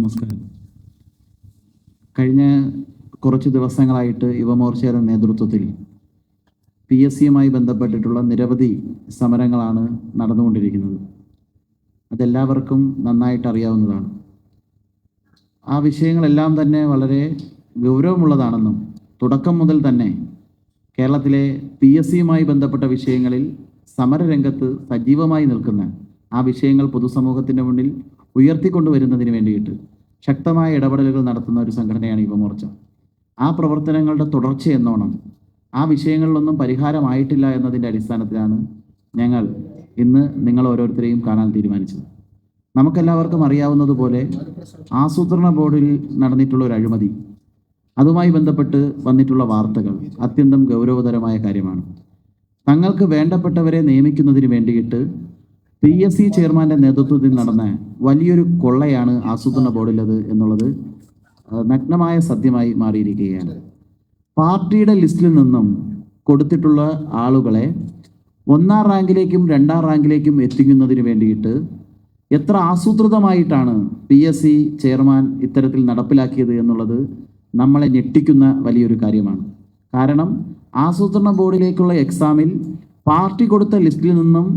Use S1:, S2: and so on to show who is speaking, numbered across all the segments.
S1: നമസ്കാരം. കഴിഞ്ഞ കുറച്ച് ദിവസങ്ങളായിട്ട് യുവമോർച്ചയുടെ നേതൃത്വത്തിൽ PSCയുമായി ബന്ധപ്പെട്ടിട്ടുള്ള നിരവധി സമരങ്ങളാണ് നടന്നുകൊണ്ടിരിക്കുന്നത്. അതെല്ലാവർക്കും നന്നായിട്ട് അറിയാവുന്നതാണ്. ആ വിഷയങ്ങളെല്ലാം തന്നെ വളരെ ഗൗരവമുള്ളതാണെന്നും തുടക്കം മുതൽ തന്നെ കേരളത്തിലെ PSCയുമായി ബന്ധപ്പെട്ട വിഷയങ്ങളിൽ സമരരംഗത്ത് സജീവമായി നിൽക്കുന്ന ആ വിഷയങ്ങൾ പൊതുസമൂഹത്തിൻ്റെ മുന്നിൽ ഉയർത്തിക്കൊണ്ടുവരുന്നതിന് വേണ്ടിയിട്ട് ശക്തമായ ഇടപെടലുകൾ നടത്തുന്ന ഒരു സംഘടനയാണ് യുവമോർച്ച. ആ പ്രവർത്തനങ്ങളുടെ തുടർച്ചയെന്നോണം ആ വിഷയങ്ങളിലൊന്നും പരിഹാരമായിട്ടില്ല എന്നതിൻ്റെ അടിസ്ഥാനത്തിലാണ് ഞങ്ങൾ ഇന്ന് നിങ്ങൾ ഓരോരുത്തരെയും കാണാൻ തീരുമാനിച്ചത്. നമുക്കെല്ലാവർക്കും അറിയാവുന്നതുപോലെ ആസൂത്രണ ബോർഡിൽ നടന്നിട്ടുള്ള ഒരു അഴിമതി, അതുമായി ബന്ധപ്പെട്ട് വന്നിട്ടുള്ള വാർത്തകൾ അത്യന്തം ഗൗരവതരമായ കാര്യമാണ്. തങ്ങൾക്ക് വേണ്ടപ്പെട്ടവരെ നിയമിക്കുന്നതിന് വേണ്ടിയിട്ട് PSC ചെയർമാൻ്റെ നേതൃത്വത്തിൽ നടന്ന വലിയൊരു കൊള്ളയാണ് ആസൂത്രണ ബോർഡിലത് എന്നുള്ളത് നഗ്നമായ സത്യമായി മാറിയിരിക്കുകയാണ്. പാർട്ടിയുടെ ലിസ്റ്റിൽ നിന്നും കൊടുത്തിട്ടുള്ള ആളുകളെ 1ാം റാങ്കിലേക്കും 2ാം റാങ്കിലേക്കും എത്തിക്കുന്നതിന് വേണ്ടിയിട്ട് എത്ര ആസൂത്രിതമായിട്ടാണ് PSC ചെയർമാൻ ഇത്തരത്തിൽ നടപ്പിലാക്കിയത് എന്നുള്ളത് നമ്മളെ ഞെട്ടിക്കുന്ന വലിയൊരു കാര്യമാണ്. കാരണം ആസൂത്രണ ബോർഡിലേക്കുള്ള എക്സാമിൽ പാർട്ടി കൊടുത്ത ലിസ്റ്റിൽ നിന്നും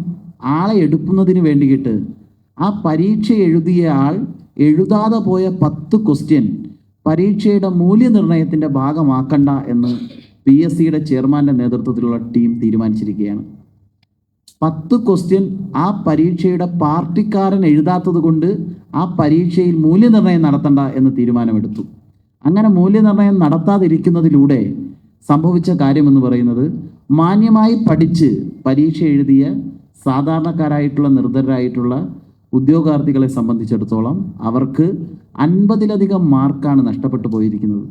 S1: ആളെ എടുക്കുന്നതിന് വേണ്ടിയിട്ട് ആ പരീക്ഷ എഴുതിയ ആൾ എഴുതാതെ പോയ 10 ക്വസ്റ്റ്യൻ പരീക്ഷയുടെ മൂല്യനിർണ്ണയത്തിൻ്റെ ഭാഗമാക്കണ്ട എന്ന് PSCയുടെ ചെയർമാൻ്റെ നേതൃത്വത്തിലുള്ള ടീം തീരുമാനിച്ചിരിക്കുകയാണ്. 10 ക്വസ്റ്റ്യൻ ആ പരീക്ഷയുടെ പാർട്ടിക്കാരൻ എഴുതാത്തത് കൊണ്ട് ആ പരീക്ഷയിൽ മൂല്യനിർണ്ണയം നടത്തണ്ട എന്ന് തീരുമാനമെടുത്തു. അങ്ങനെ മൂല്യനിർണ്ണയം നടത്താതിരിക്കുന്നതിലൂടെ സംഭവിച്ച കാര്യമെന്ന് പറയുന്നത്, മാന്യമായി പഠിച്ച് പരീക്ഷ എഴുതിയ സാധാരണക്കാരായിട്ടുള്ള നിർധരായിട്ടുള്ള ഉദ്യോഗാർത്ഥികളെ സംബന്ധിച്ചിടത്തോളം അവർക്ക് 50ലധികം മാർക്കാണ് നഷ്ടപ്പെട്ടു പോയിരിക്കുന്നത്.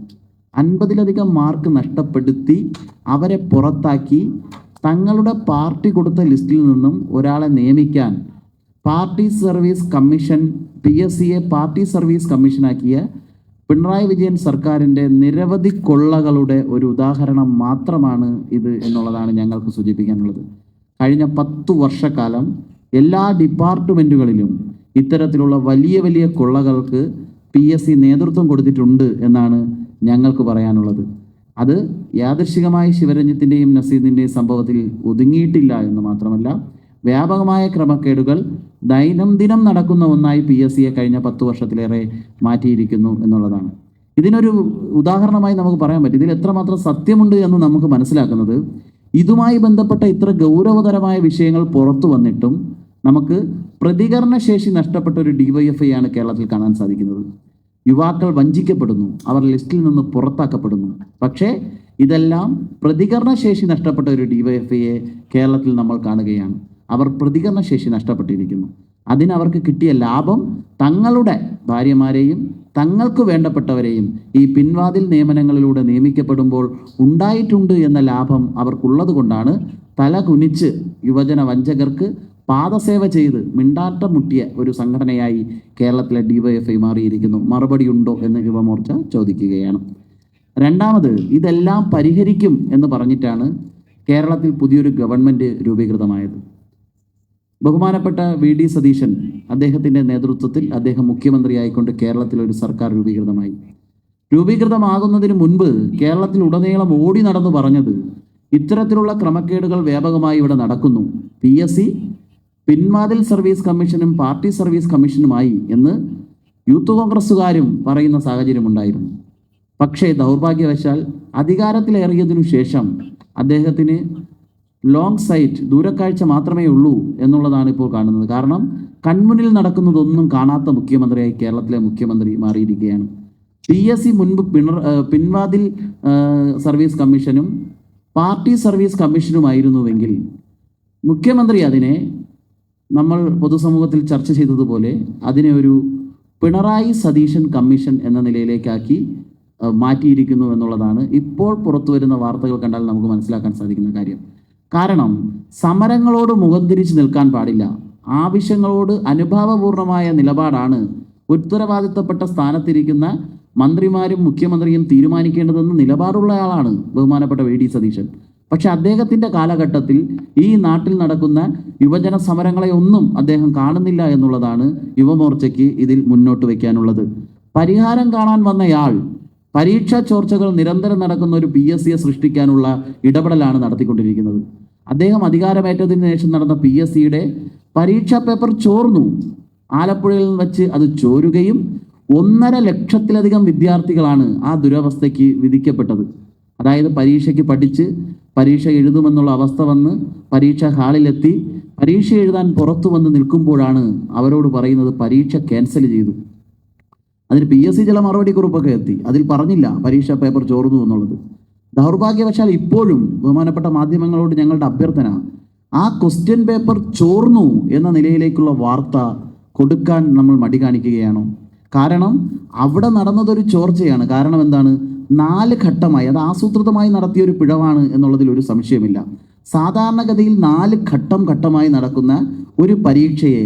S1: 50ലധികം മാർക്ക് നഷ്ടപ്പെടുത്തി അവരെ പുറത്താക്കി തങ്ങളുടെ പാർട്ടി കൊടുത്ത ലിസ്റ്റിൽ നിന്നും ഒരാളെ നിയമിക്കാൻ പാർട്ടി സർവീസ് കമ്മീഷൻ, PSCയെ പാർട്ടി സർവീസ് കമ്മീഷനാക്കിയ പിണറായി വിജയൻ സർക്കാരിൻ്റെ നിരവധി കൊള്ളകളുടെ ഒരു ഉദാഹരണം മാത്രമാണ് ഇത് എന്നുള്ളതാണ് ഞങ്ങൾക്ക് സൂചിപ്പിക്കാനുള്ളത്. കഴിഞ്ഞ 10 വർഷക്കാലം എല്ലാ ഡിപ്പാർട്ട്മെൻറ്റുകളിലും ഇത്തരത്തിലുള്ള വലിയ വലിയ കൊള്ളകൾക്ക് PSC നേതൃത്വം കൊടുത്തിട്ടുണ്ട് എന്നാണ് ഞങ്ങൾക്ക് പറയാനുള്ളത്. അത് യാദൃശ്ചികമായി ശിവരഞ്ജിത്തിൻ്റെയും നസീദിൻ്റെയും സംഭവത്തിൽ ഒതുങ്ങിയിട്ടില്ല എന്ന് മാത്രമല്ല, വ്യാപകമായ ക്രമക്കേടുകൾ ദൈനംദിനം നടക്കുന്ന ഒന്നായി PSCയെ കഴിഞ്ഞ 10 വർഷത്തിലേറെ മാറ്റിയിരിക്കുന്നു എന്നുള്ളതാണ്. ഇതിനൊരു ഉദാഹരണമായി നമുക്ക് പറയാൻ പറ്റും. ഇതിൽ എത്രമാത്രം സത്യമുണ്ട് എന്ന് നമുക്ക് മനസ്സിലാക്കുന്നത്, ഇതുമായി ബന്ധപ്പെട്ട ഇത്ര ഗൗരവതരമായ വിഷയങ്ങൾ പുറത്തു വന്നിട്ടും നമുക്ക് പ്രതികരണശേഷി നഷ്ടപ്പെട്ട ഒരു DYFI ആണ് കേരളത്തിൽ കാണാൻ സാധിക്കുന്നത്. യുവാക്കൾ വഞ്ചിക്കപ്പെടുന്നു, അവർ ലിസ്റ്റിൽ നിന്ന് പുറത്താക്കപ്പെടുന്നു. പക്ഷേ ഇതെല്ലാം പ്രതികരണശേഷി നഷ്ടപ്പെട്ട ഒരു DYFIയെ കേരളത്തിൽ നമ്മൾ കാണുകയാണ്. അവർ പ്രതികരണശേഷി നഷ്ടപ്പെട്ടിരിക്കുന്നു. അതിനവർക്ക് കിട്ടിയ ലാഭം തങ്ങളുടെ ഭാര്യമാരെയും തങ്ങൾക്ക് വേണ്ടപ്പെട്ടവരെയും ഈ പിൻവാതിൽ നിയമനങ്ങളിലൂടെ നിയമിക്കപ്പെടുമ്പോൾ ഉണ്ടായിട്ടുണ്ട് എന്ന ലാഭം അവർക്കുള്ളത് കൊണ്ടാണ് തല കുനിച്ച് യുവജന വഞ്ചകർക്ക് പാദസേവ ചെയ്ത് മിണ്ടാട്ടം മുട്ടിയ ഒരു സംഘടനയായി കേരളത്തിലെ DYFI മാറിയിരിക്കുന്നു. മറുപടിയുണ്ടോ എന്ന് യുവമോർച്ച ചോദിക്കുകയാണ്. രണ്ടാമത്, ഇതെല്ലാം പരിഹരിക്കും എന്ന് പറഞ്ഞിട്ടാണ് കേരളത്തിൽ പുതിയൊരു ഗവൺമെൻറ് രൂപീകൃതമായത്. ബഹുമാനപ്പെട്ട VD സതീശൻ, അദ്ദേഹത്തിൻ്റെ നേതൃത്വത്തിൽ അദ്ദേഹം മുഖ്യമന്ത്രിയായിക്കൊണ്ട് കേരളത്തിൽ ഒരു സർക്കാർ രൂപീകൃതമാകുന്നതിന് മുൻപ് കേരളത്തിൽ ഉടനീളം ഓടി നടന്നു പറഞ്ഞത്, ഇത്തരത്തിലുള്ള ക്രമക്കേടുകൾ വ്യാപകമായി ഇവിടെ നടക്കുന്നു, PSC പിൻവാതിൽ സർവീസ് കമ്മീഷനും പാർട്ടി സർവീസ് കമ്മീഷനുമായി എന്ന് യൂത്ത് കോൺഗ്രസ്സുകാരും പറയുന്ന സാഹചര്യമുണ്ടായിരുന്നു. പക്ഷേ ദൗർഭാഗ്യവശാൽ അധികാരത്തിലേറിയതിനു ശേഷം അദ്ദേഹത്തിന് ലോങ് സൈറ്റ്, ദൂരക്കാഴ്ച മാത്രമേ ഉള്ളൂ എന്നുള്ളതാണ് ഇപ്പോൾ കാണുന്നത്. കാരണം കൺമുന്നിൽ നടക്കുന്നതൊന്നും കാണാത്ത മുഖ്യമന്ത്രിയായി കേരളത്തിലെ മുഖ്യമന്ത്രി മാറിയിരിക്കുകയാണ്. PSC മുൻപ് പിൻവാതിൽ സർവീസ് കമ്മീഷനും പാർട്ടി സർവീസ് കമ്മീഷനുമായിരുന്നുവെങ്കിൽ മുഖ്യമന്ത്രി അതിനെ, നമ്മൾ പൊതുസമൂഹത്തിൽ ചർച്ച ചെയ്തതുപോലെ, അതിനെ ഒരു പിണറായി സതീശൻ കമ്മീഷൻ എന്ന നിലയിലേക്കാക്കി മാറ്റിയിരിക്കുന്നു എന്നുള്ളതാണ് ഇപ്പോൾ പുറത്തു വരുന്ന വാർത്തകൾ കണ്ടാൽ നമുക്ക് മനസ്സിലാക്കാൻ സാധിക്കുന്ന കാര്യം. കാരണം സമരങ്ങളോട് മുഖം തിരിച്ച് നിൽക്കാൻ പാടില്ല. ആവശ്യങ്ങളോട് അനുഭാവപൂർണമായ നിലപാടാണ് ഉത്തരവാദിത്തപ്പെട്ട സ്ഥാനത്തിരിക്കുന്ന മന്ത്രിമാരും മുഖ്യമന്ത്രിയും തീരുമാനിക്കേണ്ടതെന്ന് നിലപാടുള്ളയാളാണ് ബഹുമാനപ്പെട്ട VD സതീശൻ. പക്ഷെ അദ്ദേഹത്തിൻ്റെ കാലഘട്ടത്തിൽ ഈ നാട്ടിൽ നടക്കുന്ന യുവജന സമരങ്ങളെ ഒന്നും അദ്ദേഹം കാണുന്നില്ല എന്നുള്ളതാണ് യുവമോർച്ചയ്ക്ക് ഇതിൽ മുന്നോട്ട് വയ്ക്കാനുള്ളത്. പരിഹാരം കാണാൻ വന്നയാൾ പരീക്ഷാ ചോർച്ചകൾ നിരന്തരം നടക്കുന്ന ഒരു PSCയെ സൃഷ്ടിക്കാനുള്ള ഇടപെടലാണ് നടത്തിക്കൊണ്ടിരിക്കുന്നത്. അദ്ദേഹം അധികാരമേറ്റതിന് ശേഷം നടന്ന PSCയുടെ പരീക്ഷാ പേപ്പർ ചോർന്നു. ആലപ്പുഴയിൽ വെച്ച് അത് ചോരുകയും 1.5 ലക്ഷത്തിലധികം വിദ്യാർത്ഥികളാണ് ആ ദുരവസ്ഥയ്ക്ക് വിധിക്കപ്പെട്ടത്. അതായത് പരീക്ഷയ്ക്ക് പഠിച്ച് പരീക്ഷ എഴുതുമെന്നുള്ള അവസ്ഥ വന്ന് പരീക്ഷാ ഹാളിലെത്തി പരീക്ഷ എഴുതാൻ പുറത്തു വന്ന് നിൽക്കുമ്പോഴാണ് അവരോട് പറയുന്നത് പരീക്ഷ ക്യാൻസൽ ചെയ്തു. അതിന് PSC ചില മറുപടി കുറിപ്പൊക്കെ എത്തി. അതിൽ പറഞ്ഞില്ല പരീക്ഷാ പേപ്പർ ചോർന്നു എന്നുള്ളത്. ദൗർഭാഗ്യവശാൽ ഇപ്പോഴും ബഹുമാനപ്പെട്ട മാധ്യമങ്ങളോട് ഞങ്ങളുടെ അഭ്യർത്ഥന, ആ ക്വസ്റ്റ്യൻ പേപ്പർ ചോർന്നു എന്ന നിലയിലേക്കുള്ള വാർത്ത കൊടുക്കാൻ നമ്മൾ മടി കാണിക്കുകയാണോ? കാരണം അവിടെ നടന്നതൊരു ചോർച്ചയാണ്. കാരണം എന്താണ്? 4 ഘട്ടമായി, അത് ആസൂത്രിതമായി നടത്തിയ ഒരു പിഴവാണ് എന്നുള്ളതിൽ ഒരു സംശയമില്ല. സാധാരണഗതിയിൽ 4 ഘട്ടമായി നടക്കുന്ന ഒരു പരീക്ഷയെ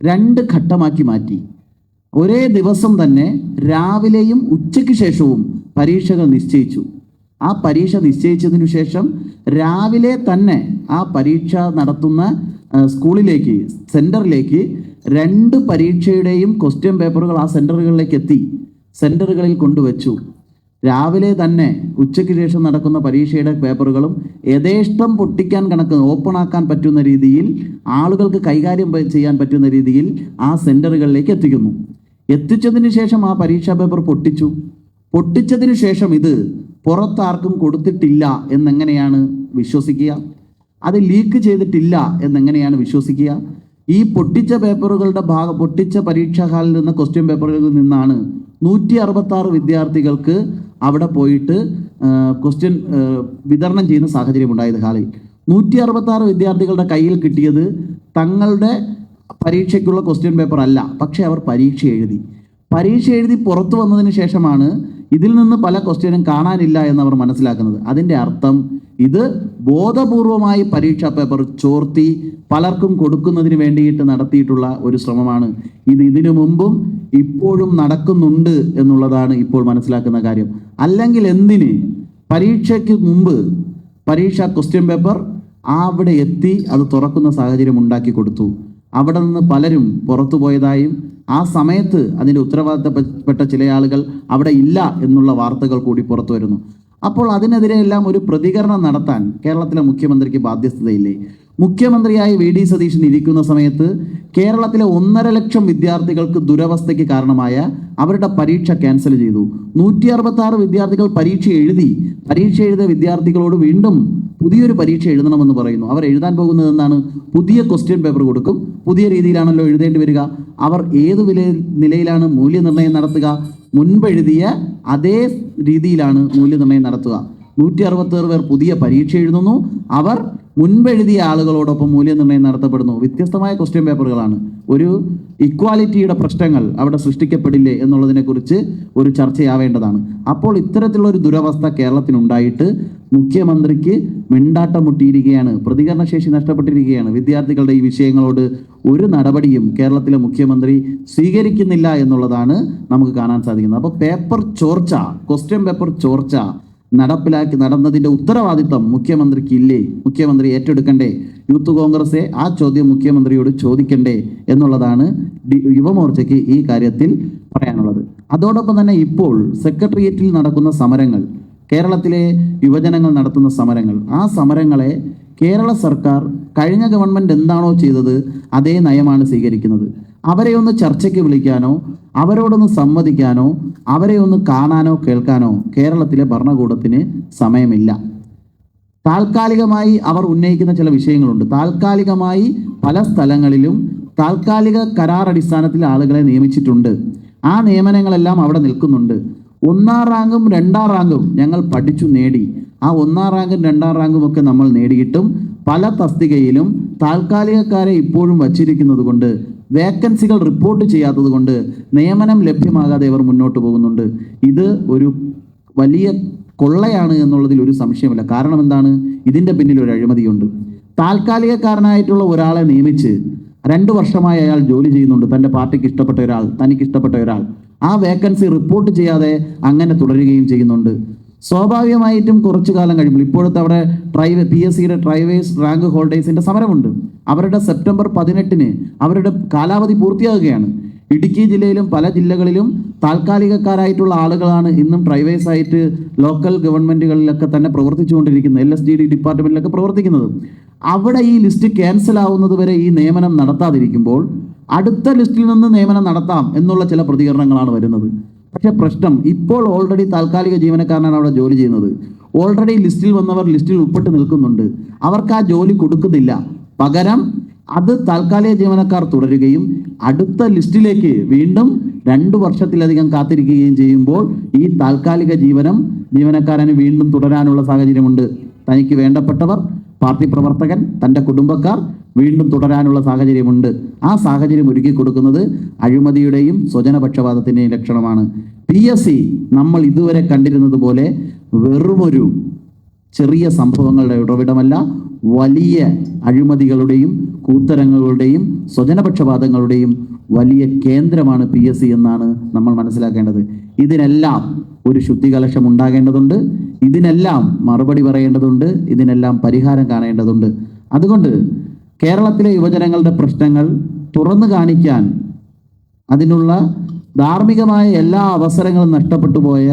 S1: 2 ഘട്ടമാക്കി മാറ്റി. ഒരേ ദിവസം തന്നെ രാവിലെയും ഉച്ചയ്ക്ക് ശേഷവും പരീക്ഷകൾ നിശ്ചയിച്ചു. ആ പരീക്ഷ നിശ്ചയിച്ചതിനു ശേഷം രാവിലെ തന്നെ ആ പരീക്ഷ നടത്തുന്ന സ്കൂളിലേക്ക്, സെന്ററിലേക്ക് 2 പരീക്ഷയുടെയും ക്വസ്റ്റ്യൻ പേപ്പറുകൾ ആ സെന്ററുകളിലേക്ക് എത്തി, സെന്ററുകളിൽ കൊണ്ടുവച്ചു. രാവിലെ തന്നെ ഉച്ചയ്ക്ക് ശേഷം നടക്കുന്ന പരീക്ഷയുടെ പേപ്പറുകളും യഥേഷ്ടം പൊട്ടിക്കാൻ ഓപ്പൺ ആക്കാൻ പറ്റുന്ന രീതിയിൽ, ആളുകൾക്ക് കൈകാര്യം ചെയ്യാൻ പറ്റുന്ന രീതിയിൽ ആ സെന്ററുകളിലേക്ക് എത്തിക്കുന്നു. എത്തിച്ചതിന് ശേഷം ആ പരീക്ഷാ പേപ്പർ പൊട്ടിച്ചതിന് ശേഷം ഇത് പുറത്താർക്കും കൊടുത്തിട്ടില്ല എന്നെങ്ങനെയാണ് വിശ്വസിക്കുക? അത് ലീക്ക് ചെയ്തിട്ടില്ല എന്നെങ്ങനെയാണ് വിശ്വസിക്കുക? ഈ പൊട്ടിച്ച പേപ്പറുകളുടെ പൊട്ടിച്ച പരീക്ഷാ ഹാളിൽ നിന്ന് ക്വസ്റ്റ്യൻ പേപ്പറുകളിൽ നിന്നാണ് 166 വിദ്യാർത്ഥികൾക്ക് അവിടെ പോയിട്ട് ക്വസ്റ്റ്യൻ വിതരണം ചെയ്യുന്ന സാഹചര്യം ഉണ്ടായത്. ഹാളിൽ 166 വിദ്യാർത്ഥികളുടെ കയ്യിൽ കിട്ടിയത് തങ്ങളുടെ പരീക്ഷയ്ക്കുള്ള ക്വസ്റ്റ്യൻ പേപ്പർ അല്ല, പക്ഷെ അവർ പരീക്ഷ എഴുതി പുറത്തു വന്നതിന് ശേഷമാണ് ഇതിൽ നിന്ന് പല ക്വസ്റ്റ്യനും കാണാനില്ല എന്നവർ മനസ്സിലാക്കുന്നത്. അതിൻ്റെ അർത്ഥം ഇത് ബോധപൂർവമായി പരീക്ഷാ പേപ്പർ ചോർത്തി പലർക്കും കൊടുക്കുന്നതിന് വേണ്ടിയിട്ട് നടത്തിയിട്ടുള്ള ഒരു ശ്രമമാണ്. ഇതിനു മുമ്പും ഇപ്പോഴും നടക്കുന്നുണ്ട് എന്നുള്ളതാണ് ഇപ്പോൾ മനസ്സിലാക്കുന്ന കാര്യം. അല്ലെങ്കിൽ എന്തിന് പരീക്ഷയ്ക്ക് മുമ്പ് പരീക്ഷാ ക്വസ്റ്റ്യൻ പേപ്പർ അവിടെ എത്തി അത് തുറക്കുന്ന സാഹചര്യം ഉണ്ടാക്കി കൊടുത്തു? അവിടെ നിന്ന് പലരും പുറത്തു പോയതായും ആ സമയത്ത് അതിൻ്റെ ഉത്തരവാദിത്തപ്പെട്ട ചില ആളുകൾ അവിടെ ഇല്ല എന്നുള്ള വാർത്തകൾ കൂടി പുറത്തു വരുന്നു. അപ്പോൾ അതിനെതിരെയെല്ലാം ഒരു പ്രതികരണം നടത്താൻ കേരളത്തിലെ മുഖ്യമന്ത്രിക്ക് ബാധ്യസ്ഥതയില്ലേ? മുഖ്യമന്ത്രിയായി VD സതീശൻ ഇരിക്കുന്ന സമയത്ത് കേരളത്തിലെ 1.5 ലക്ഷം വിദ്യാർത്ഥികൾക്ക് ദുരവസ്ഥയ്ക്ക് കാരണമായ അവരുടെ പരീക്ഷ ക്യാൻസൽ ചെയ്തു. 166 വിദ്യാർത്ഥികൾ പരീക്ഷ എഴുതിയ വിദ്യാർത്ഥികളോട് വീണ്ടും പുതിയൊരു പരീക്ഷ എഴുതണമെന്ന് പറയുന്നു. അവർ എഴുതാൻ പോകുന്നത് എന്താണ്? പുതിയ ക്വസ്റ്റ്യൻ പേപ്പർ കൊടുക്കും. പുതിയ രീതിയിലാണല്ലോ എഴുതേണ്ടി വരിക. അവർ ഏത് നിലയിലാണ് മൂല്യനിർണ്ണയം നടത്തുക? മുൻപെഴുതിയ അതേ രീതിയിലാണ് മൂല്യനിർണ്ണയം നടത്തുക. 166 പേർ പുതിയ പരീക്ഷ എഴുതുന്നു. അവർ മുൻപെഴുതിയ ആളുകളോടൊപ്പം മൂല്യനിർണ്ണയം നടത്തപ്പെടുന്നു. വ്യത്യസ്തമായ ക്വസ്റ്റ്യൻ പേപ്പറുകളാണ്. ഒരു ഇക്വാലിറ്റിയുടെ പ്രശ്നങ്ങൾ അവിടെ സൃഷ്ടിക്കപ്പെടില്ലേ എന്നുള്ളതിനെക്കുറിച്ച് ഒരു ചർച്ചയാവേണ്ടതാണ്. അപ്പോൾ ഇത്തരത്തിലുള്ള ഒരു ദുരവസ്ഥ കേരളത്തിനുണ്ടായിട്ട് മുഖ്യമന്ത്രിക്ക് മിണ്ടാട്ടം മുട്ടിയിരിക്കുകയാണ്, പ്രതികരണശേഷി നഷ്ടപ്പെട്ടിരിക്കുകയാണ്. വിദ്യാർത്ഥികളുടെ ഈ വിഷയങ്ങളോട് ഒരു നടപടിയും കേരളത്തിലെ മുഖ്യമന്ത്രി സ്വീകരിക്കുന്നില്ല എന്നുള്ളതാണ് നമുക്ക് കാണാൻ സാധിക്കുന്നത്. അപ്പോൾ ക്വസ്റ്റ്യൻ പേപ്പർ ചോർച്ച നടന്നതിൻ്റെ ഉത്തരവാദിത്തം മുഖ്യമന്ത്രിക്ക് ഇല്ലേ? മുഖ്യമന്ത്രി ഏറ്റെടുക്കണ്ടേ? യൂത്ത് കോൺഗ്രസ് ആ ചോദ്യം മുഖ്യമന്ത്രിയോട് ചോദിക്കണ്ടേ എന്നുള്ളതാണ് യുവമോർച്ചയ്ക്ക് ഈ കാര്യത്തിൽ പറയാനുള്ളത്. അതോടൊപ്പം തന്നെ ഇപ്പോൾ സെക്രട്ടേറിയറ്റിൽ നടക്കുന്ന സമരങ്ങൾ, കേരളത്തിലെ യുവജനങ്ങൾ നടത്തുന്ന സമരങ്ങൾ, ആ സമരങ്ങളെ കേരള സർക്കാർ കഴിഞ്ഞ ഗവൺമെൻറ് എന്താണോ ചെയ്തത് അതേ നയമാണ് സ്വീകരിക്കുന്നത്. അവരെ ഒന്ന് ചർച്ചയ്ക്ക് വിളിക്കാനോ അവരോടൊന്ന് സംവദിക്കാനോ അവരെ ഒന്ന് കാണാനോ കേൾക്കാനോ കേരളത്തിലെ ഭരണകൂടത്തിന് സമയമില്ല. താൽക്കാലികമായി അവർ ഉന്നയിക്കുന്ന ചില വിഷയങ്ങളുണ്ട്. താൽക്കാലികമായി പല സ്ഥലങ്ങളിലും താൽക്കാലിക കരാർ അടിസ്ഥാനത്തിൽ ആളുകളെ നിയമിച്ചിട്ടുണ്ട്. ആ നിയമനങ്ങളെല്ലാം അവിടെ നിൽക്കുന്നുണ്ട്. 1ാം റാങ്കും 2ാം റാങ്കും ഞങ്ങൾ പഠിച്ചു നേടി. ആ 1ാം റാങ്കും 2ാം റാങ്കും ഒക്കെ നമ്മൾ നേടിയിട്ടും പല തസ്തികയിലും താൽക്കാലികക്കാരെ ഇപ്പോഴും വച്ചിരിക്കുന്നത് കൊണ്ട്, വേക്കൻസികൾ റിപ്പോർട്ട് ചെയ്യാത്തത് കൊണ്ട് നിയമനം ലഭ്യമാകാതെ ഇവർ മുന്നോട്ട് പോകുന്നുണ്ട്. ഇത് ഒരു വലിയ കൊള്ളയാണ് എന്നുള്ളതിൽ ഒരു സംശയമില്ല. കാരണം എന്താണ്? ഇതിൻ്റെ പിന്നിൽ ഒരു അഴിമതിയുണ്ട്. താൽക്കാലികക്കാരനായിട്ടുള്ള ഒരാളെ നിയമിച്ച് 2 വർഷമായി അയാൾ ജോലി ചെയ്യുന്നുണ്ട്. തൻ്റെ പാർട്ടിക്ക് ഇഷ്ടപ്പെട്ട ഒരാൾ, തനിക്ക് ഇഷ്ടപ്പെട്ട ഒരാൾ ആ വേക്കൻസി റിപ്പോർട്ട് ചെയ്യാതെ അങ്ങനെ തുടരുകയും ചെയ്യുന്നുണ്ട്. സ്വാഭാവികമായിട്ടും കുറച്ചു കാലം കഴിയുമ്പോൾ ഇപ്പോഴത്തെ അവിടെ PSCയുടെ ഡ്രൈവേഴ്സ് റാങ്ക് ഹോൾഡേഴ്സിൻ്റെ സമരമുണ്ട്. അവരുടെ സെപ്റ്റംബർ 18 അവരുടെ കാലാവധി പൂർത്തിയാകുകയാണ്. ഇടുക്കി ജില്ലയിലും പല ജില്ലകളിലും താൽക്കാലികക്കാരായിട്ടുള്ള ആളുകളാണ് ഇന്നും ഡ്രൈവേഴ്സ് ആയിട്ട് ലോക്കൽ ഗവൺമെന്റുകളിലൊക്കെ തന്നെ പ്രവർത്തിച്ചുകൊണ്ടിരിക്കുന്നത്, LSDD ഡിപ്പാർട്ട്മെന്റിലൊക്കെ പ്രവർത്തിക്കുന്നത്. അവിടെ ഈ ലിസ്റ്റ് ക്യാൻസൽ ആവുന്നത് വരെ ഈ നിയമനം നടത്താതിരിക്കുമ്പോൾ അടുത്ത ലിസ്റ്റിൽ നിന്ന് നിയമനം നടത്താം എന്നുള്ള ചില പ്രതികരണങ്ങളാണ് വരുന്നത്. പക്ഷെ പ്രശ്നം, ഇപ്പോൾ ഓൾറെഡി താൽക്കാലിക ജീവനക്കാരനാണ് അവിടെ ജോലി ചെയ്യുന്നത്. ഓൾറെഡി ലിസ്റ്റിൽ വന്നവർ ലിസ്റ്റിൽ ഉൾപ്പെട്ട് നിൽക്കുന്നുണ്ട്. അവർക്ക് ആ ജോലി കൊടുക്കുന്നില്ല. പകരം അത് താൽക്കാലിക ജീവനക്കാർ തുടരുകയും അടുത്ത ലിസ്റ്റിലേക്ക് വീണ്ടും 2 വർഷത്തിലധികം കാത്തിരിക്കുകയും ചെയ്യുമ്പോൾ ഈ താൽക്കാലിക ജീവനക്കാരന് വീണ്ടും തുടരാനുള്ള സാഹചര്യമുണ്ട്. തനിക്ക് വേണ്ടപ്പെട്ടവർ, പാർട്ടി പ്രവർത്തകൻ, തൻ്റെ കുടുംബക്കാർ വീണ്ടും തുടരാനുള്ള സാഹചര്യമുണ്ട്. ആ സാഹചര്യം ഒരുക്കി കൊടുക്കുന്നത് അഴിമതിയുടെയും സ്വജനപക്ഷപാതത്തിൻ്റെയും ലക്ഷണമാണ്. PSC നമ്മൾ ഇതുവരെ കണ്ടിരുന്നത് പോലെ വെറുമൊരു ചെറിയ സംഭവങ്ങളുടെ ഉറവിടമല്ല, വലിയ അഴിമതികളുടെയും കൂത്തരങ്ങളുടെയും സ്വജനപക്ഷപാതങ്ങളുടെയും വലിയ കേന്ദ്രമാണ് PSC എന്നാണ് നമ്മൾ മനസ്സിലാക്കേണ്ടത്. ഇതിനെല്ലാം ഒരു ശുദ്ധികലശം ഉണ്ടാകേണ്ടതുണ്ട്. ഇതിനെല്ലാം മറുപടി പറയേണ്ടതുണ്ട്. ഇതിനെല്ലാം പരിഹാരം കാണേണ്ടതുണ്ട്. അതുകൊണ്ട് കേരളത്തിലെ യുവജനങ്ങളുടെ പ്രശ്നങ്ങൾ തുറന്നു കാണിക്കാൻ, അതിനുള്ള ധാർമ്മികമായ എല്ലാ അവസരങ്ങളും നഷ്ടപ്പെട്ടു പോയ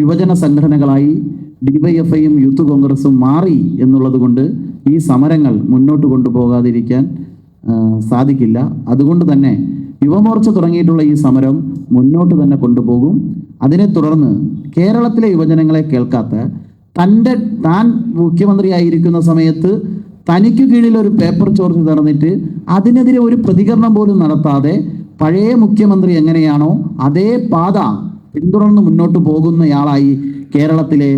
S1: യുവജന സംഘടനകളായി DYFIയും യൂത്ത് കോൺഗ്രസും മാറി എന്നുള്ളത് കൊണ്ട് ഈ സമരങ്ങൾ മുന്നോട്ട് കൊണ്ടുപോകാതിരിക്കാൻ സാധിക്കില്ല. അതുകൊണ്ട് തന്നെ യുവമോർച്ച തുടങ്ങിയിട്ടുള്ള ഈ സമരം മുന്നോട്ട് തന്നെ കൊണ്ടുപോകും. അതിനെ തുടർന്ന് കേരളത്തിലെ യുവജനങ്ങളെ കേൾക്കാത്ത, താൻ മുഖ്യമന്ത്രിയായിരിക്കുന്ന സമയത്ത് തനിക്ക് കീഴിൽ ഒരു പേപ്പർ ചോർച്ച നടന്നിട്ട് അതിനെതിരെ ഒരു പ്രതികരണം പോലും നടത്താതെ പഴയ മുഖ്യമന്ത്രി എങ്ങനെയാണോ അതേ പാത പിന്തുടർന്ന് മുന്നോട്ട് പോകുന്നയാളായി കേരളത്തിലെ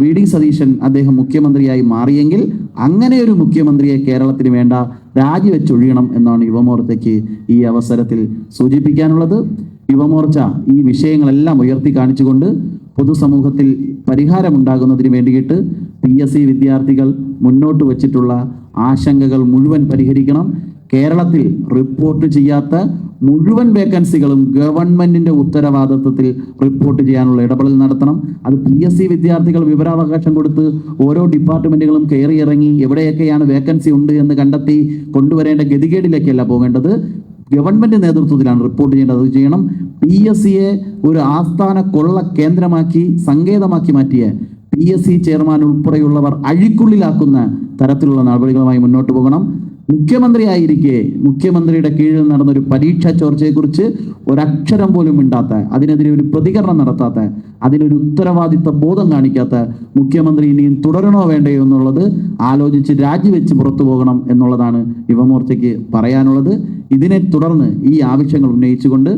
S1: VD സതീശൻ അദ്ദേഹം മുഖ്യമന്ത്രിയായി മാറിയെങ്കിൽ അങ്ങനെ ഒരു മുഖ്യമന്ത്രിയെ കേരളത്തിന് വേണ്ട, രാജിവെച്ചൊഴിയണം എന്നാണ് യുവമോർച്ചയ്ക്ക് ഈ അവസരത്തിൽ സൂചിപ്പിക്കാനുള്ളത്. യുവമോർച്ച ഈ വിഷയങ്ങളെല്ലാം ഉയർത്തി കാണിച്ചുകൊണ്ട് പൊതുസമൂഹത്തിൽ പരിഹാരമുണ്ടാകുന്നതിന് വേണ്ടിയിട്ട് PSC വിദ്യാർത്ഥികൾ മുന്നോട്ട് വച്ചിട്ടുള്ള ആശങ്കകൾ മുഴുവൻ പരിഹരിക്കണം. കേരളത്തിൽ റിപ്പോർട്ട് ചെയ്യാത്ത മുഴുവൻ വേക്കൻസികളും ഗവൺമെന്റിന്റെ ഉത്തരവാദിത്വത്തിൽ റിപ്പോർട്ട് ചെയ്യാനുള്ള ഇടപെടൽ നടത്തണം. അത് PSC വിദ്യാർത്ഥികൾ വിവരാവകാശം കൊടുത്ത് ഓരോ ഡിപ്പാർട്ട്മെന്റുകളും കയറി ഇറങ്ങി എവിടെയൊക്കെയാണ് വേക്കൻസി ഉണ്ട് എന്ന് കണ്ടെത്തി കൊണ്ടുവരേണ്ട ഗതികേടിലേക്കല്ല പോകേണ്ടത്. ഗവൺമെന്റ് നേതൃത്വത്തിലാണ് റിപ്പോർട്ട് ചെയ്യേണ്ടത്. അത് ചെയ്യണം. PSCയെ ഒരു ആസ്ഥാന കൊള്ള കേന്ദ്രമാക്കി, സങ്കേതമാക്കി മാറ്റിയ PSC ചെയർമാൻ ഉൾപ്പെടെയുള്ളവർ അഴിക്കുള്ളിലാക്കുന്ന തരത്തിലുള്ള നടപടികളുമായി മുന്നോട്ട് പോകണം. മുഖ്യമന്ത്രിയായിരിക്കെ മുഖ്യമന്ത്രിയുടെ കീഴിൽ നടന്നൊരു പരീക്ഷാ ചോർച്ചയെക്കുറിച്ച് ഒരക്ഷരം പോലും മിണ്ടാത്ത, അതിനെതിരെ ഒരു പ്രതികരണം നടത്താത്ത, അതിനൊരു ഉത്തരവാദിത്ത ബോധം കാണിക്കാത്ത മുഖ്യമന്ത്രി ഇനിയും തുടരണോ വേണ്ടയോ എന്നുള്ളത് ആലോചിച്ച് രാജിവെച്ച് പുറത്തു പോകണം എന്നുള്ളതാണ് യുവമോർച്ചയ്ക്ക് പറയാനുള്ളത്. ഇതിനെ തുടർന്ന് ഈ ആവശ്യങ്ങൾ ഉന്നയിച്ചുകൊണ്ട്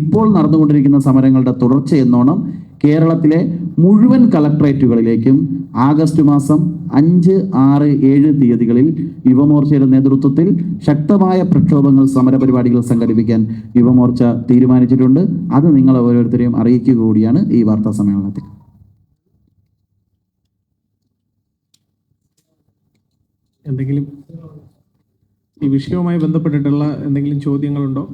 S1: ഇപ്പോൾ നടന്നുകൊണ്ടിരിക്കുന്ന സമരങ്ങളുടെ തുടർച്ചയെന്നോണം കേരളത്തിലെ മുഴുവൻ കളക്ടറേറ്റുകളിലേക്കും ആഗസ്റ്റ് മാസം 5, 6, 7 തീയതികളിൽ യുവമോർച്ചയുടെ നേതൃത്വത്തിൽ ശക്തമായ പ്രക്ഷോഭങ്ങൾ, സമരപരിപാടികൾ സംഘടിപ്പിക്കാൻ യുവമോർച്ച തീരുമാനിച്ചിട്ടുണ്ട്. അത് നിങ്ങൾ ഓരോരുത്തരെയും അറിയിക്കുക കൂടിയാണ് ഈ വാർത്താ സമ്മേളനത്തിൽ.
S2: എന്തെങ്കിലും ഈ വിഷയവുമായി ബന്ധപ്പെട്ടിട്ടുള്ള എന്തെങ്കിലും ചോദ്യങ്ങളുണ്ടോ?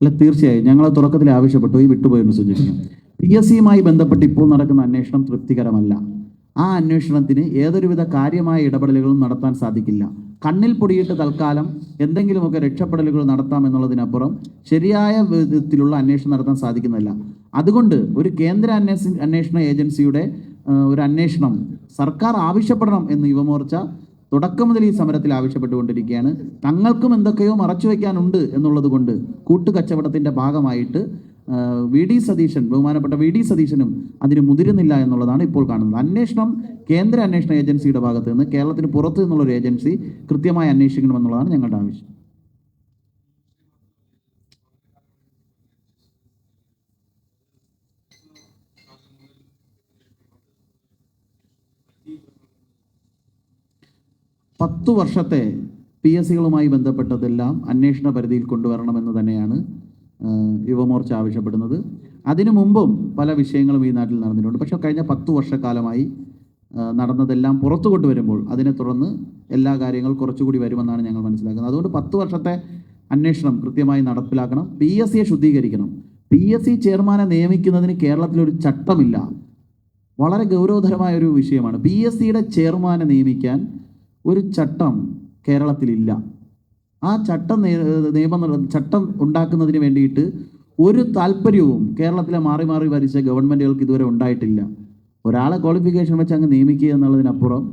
S1: അല്ല, തീർച്ചയായും ഞങ്ങൾ തുടക്കത്തിൽ ആവശ്യപ്പെട്ടു, ഈ വിട്ടുപോയെന്ന് സൂചിപ്പിക്കാം. PSCയുമായി ബന്ധപ്പെട്ട് ഇപ്പോൾ നടക്കുന്ന അന്വേഷണം തൃപ്തികരമല്ല. ആ അന്വേഷണത്തിന് ഏതൊരുവിധ കാര്യമായ ഇടപെടലുകളും നടത്താൻ സാധിക്കില്ല. കണ്ണിൽ പൊടിയിട്ട് തൽക്കാലം എന്തെങ്കിലുമൊക്കെ രക്ഷപ്പെടലുകൾ നടത്താം എന്നുള്ളതിനപ്പുറം ശരിയായ വിധത്തിലുള്ള അന്വേഷണം നടത്താൻ സാധിക്കുന്നില്ല. അതുകൊണ്ട് ഒരു കേന്ദ്ര അന്വേഷണ ഏജൻസിയുടെ ഒരു അന്വേഷണം സർക്കാർ ആവശ്യപ്പെടണം എന്ന് യുവമോർച്ച തുടക്കം മുതൽ ഈ സമരത്തിൽ ആവശ്യപ്പെട്ടുകൊണ്ടിരിക്കുകയാണ്. തങ്ങൾക്കും എന്തൊക്കെയോ മറച്ചുവെക്കാനുണ്ട് എന്നുള്ളത് കൊണ്ട് കൂട്ടുകച്ചവടത്തിൻ്റെ ഭാഗമായിട്ട് ബഹുമാനപ്പെട്ട VD സതീശനും അതിന് മുതിരുന്നില്ല എന്നുള്ളതാണ് ഇപ്പോൾ കാണുന്നത്. അന്വേഷണം കേന്ദ്ര അന്വേഷണ ഏജൻസിയുടെ ഭാഗത്ത് നിന്ന് കേരളത്തിന് പുറത്തു നിന്നുള്ളൊരു ഏജൻസി കൃത്യമായി അന്വേഷിക്കണമെന്നുള്ളതാണ് ഞങ്ങളുടെ ആവശ്യം. പത്ത് വർഷത്തെ PSCകളുമായി ബന്ധപ്പെട്ടതെല്ലാം അന്വേഷണ പരിധിയിൽ കൊണ്ടുവരണമെന്ന് തന്നെയാണ് യുവമോർച്ച ആവശ്യപ്പെടുന്നത്. അതിനു മുമ്പും പല വിഷയങ്ങളും ഈ നാട്ടിൽ നടന്നിട്ടുണ്ട്. പക്ഷേ കഴിഞ്ഞ 10 വർഷക്കാലമായി നടന്നതെല്ലാം പുറത്തു കൊണ്ടുവരുമ്പോൾ അതിനെ തുടർന്ന് എല്ലാ കാര്യങ്ങളും കുറച്ചുകൂടി വരുമെന്നാണ് ഞങ്ങൾ മനസ്സിലാക്കുന്നത്. അതുകൊണ്ട് 10 വർഷത്തെ അന്വേഷണം കൃത്യമായി നടപ്പിലാക്കണം. PSCയെ ശുദ്ധീകരിക്കണം. PSC ചെയർമാനെ നിയമിക്കുന്നതിന് കേരളത്തിലൊരു ചട്ടമില്ല. വളരെ ഗൗരവതരമായ ഒരു വിഷയമാണ്. PSCയുടെ ചെയർമാനെ നിയമിക്കാൻ ഒരു ചട്ടം കേരളത്തിലില്ല. ആ ചട്ടം ഉണ്ടാക്കുന്നതിന് വേണ്ടിയിട്ട് ഒരു താല്പര്യവും കേരളത്തിലെ മാറി മാറി ഭരിച്ച ഗവൺമെൻറ്റുകൾക്ക് ഇതുവരെ ഉണ്ടായിട്ടില്ല. ഒരാളെ ക്വാളിഫിക്കേഷൻ വെച്ച് അങ്ങ് നിയമിക്കുക എന്നുള്ളതിനപ്പുറം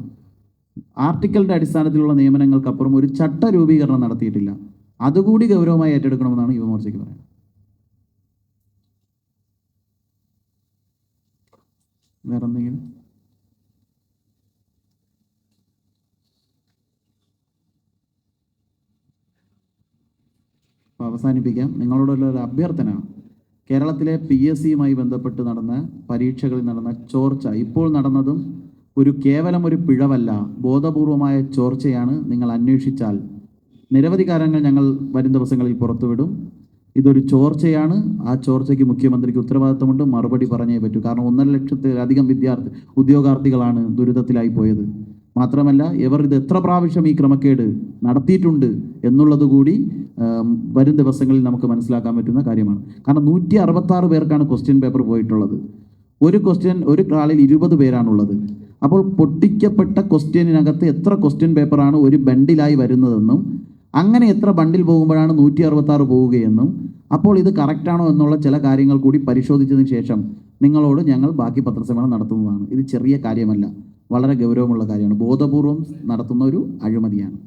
S1: ആർട്ടിക്കിളിൻ്റെ അടിസ്ഥാനത്തിലുള്ള നിയമനങ്ങൾക്കപ്പുറം ഒരു ചട്ട രൂപീകരണം നടത്തിയിട്ടില്ല. അതുകൂടി ഗൗരവമായി ഏറ്റെടുക്കണമെന്നാണ് യുവമോർച്ചയ്ക്ക് പറയുന്നത്. വേറെ എന്തെങ്കിലും? അവസാനിപ്പിക്കാം. നിങ്ങളോടുള്ള ഒരു അഭ്യർത്ഥന, കേരളത്തിലെ PSCയുമായി ബന്ധപ്പെട്ട് നടന്ന പരീക്ഷകളിൽ നടന്ന ചോർച്ച ഇപ്പോൾ നടന്നതും കേവലം ഒരു പിഴവല്ല, ബോധപൂർവമായ ചോർച്ചയാണ്. നിങ്ങൾ അന്വേഷിച്ചാൽ നിരവധി കാര്യങ്ങൾ ഞങ്ങൾ വരും ദിവസങ്ങളിൽ പുറത്തുവിടും. ഇതൊരു ചോർച്ചയാണ്. ആ ചോർച്ചയ്ക്ക് മുഖ്യമന്ത്രിക്ക് ഉത്തരവാദിത്തമുണ്ട്. മറുപടി പറഞ്ഞേ പറ്റൂ. കാരണം 1.5 ലക്ഷത്തിലധികം ഉദ്യോഗാർത്ഥികളാണ് ദുരിതത്തിലായി പോയത്. മാത്രമല്ല, ഇവർ ഇത് എത്ര പ്രാവശ്യം ഈ ക്രമക്കേട് നടത്തിയിട്ടുണ്ട് എന്നുള്ളത് കൂടി വരും ദിവസങ്ങളിൽ നമുക്ക് മനസ്സിലാക്കാൻ പറ്റുന്ന കാര്യമാണ്. കാരണം 166 പേർക്കാണ് ക്വസ്റ്റ്യൻ പേപ്പർ പോയിട്ടുള്ളത്. ഒരു ആളിൽ 20 പേരാണുള്ളത്. അപ്പോൾ പൊട്ടിക്കപ്പെട്ട ക്വസ്റ്റ്യനകത്ത് എത്ര ക്വസ്റ്റ്യൻ പേപ്പറാണ് ഒരു ബണ്ടിലായി വരുന്നതെന്നും അങ്ങനെ എത്ര ബണ്ടിൽ പോകുമ്പോഴാണ് 166 പോവുകയെന്നും അപ്പോൾ ഇത് കറക്റ്റാണോ എന്നുള്ള ചില കാര്യങ്ങൾ കൂടി പരിശോധിച്ചതിന് ശേഷം നിങ്ങളോട് ഞങ്ങൾ ബാക്കി പത്രസമ്മേളനം നടത്തുന്നതാണ്. ഇത് ചെറിയ കാര്യമല്ല, വളരെ ഗൗരവമുള്ള കാര്യമാണ്. ബോധപൂർവം നടത്തുന്ന ഒരു അഴിമതിയാണ്.